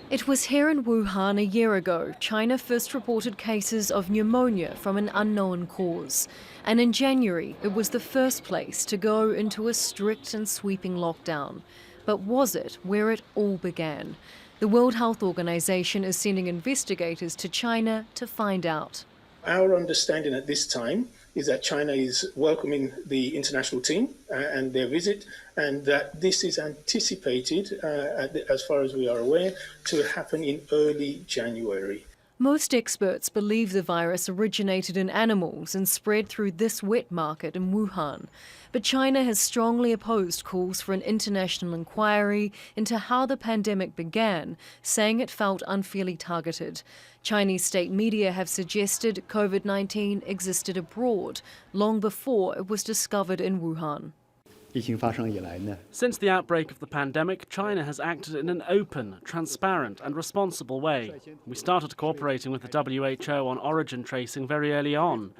It was here in Wuhan a year ago, China first reported cases of pneumonia from an unknown cause. And in January, it was the first place to go into a strict and sweeping lockdown. But was it where it all began? The World Health Organization is sending investigators to China to find out. Our understanding at this time is that China is welcoming the international team and their visit, and that this is anticipated, as far as we are aware, to happen in early January. Most experts believe the virus originated in animals and spread through this wet market in Wuhan. But China has strongly opposed calls for an international inquiry into how the pandemic began, saying it felt unfairly targeted. Chinese state media have suggested COVID-19 existed abroad long before it was discovered in Wuhan. Since the outbreak of the pandemic, China has acted in an open, transparent and responsible way. We started cooperating with the WHO on origin tracing very early on.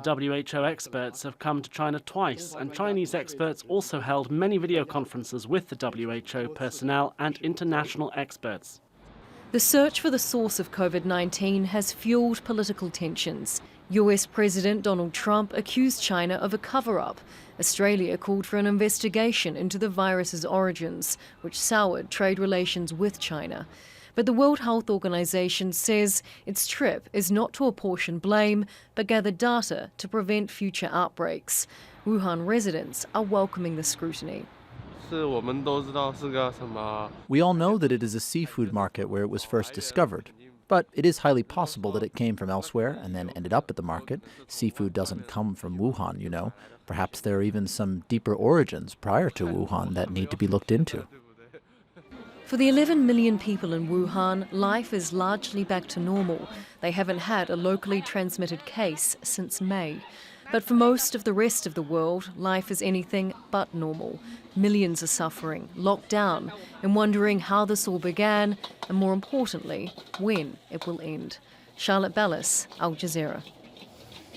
The WHO experts have come to China twice, and Chinese experts also held many video conferences with the WHO personnel and international experts. The search for the source of COVID-19 has fueled political tensions. US President Donald Trump accused China of a cover-up. Australia called for an investigation into the virus's origins, which soured trade relations with China. But the World Health Organization says its trip is not to apportion blame, but gather data to prevent future outbreaks. Wuhan residents are welcoming the scrutiny. We all know that it is a seafood market where it was first discovered. But it is highly possible that it came from elsewhere and then ended up at the market. Seafood doesn't come from Wuhan, you know. Perhaps there are even some deeper origins prior to Wuhan that need to be looked into. For the 11 million people in Wuhan, life is largely back to normal. They haven't had a locally transmitted case since May. But for most of the rest of the world, life is anything but normal. Millions are suffering, locked down, and wondering how this all began, and more importantly, when it will end. Charlotte Bellis, Al Jazeera.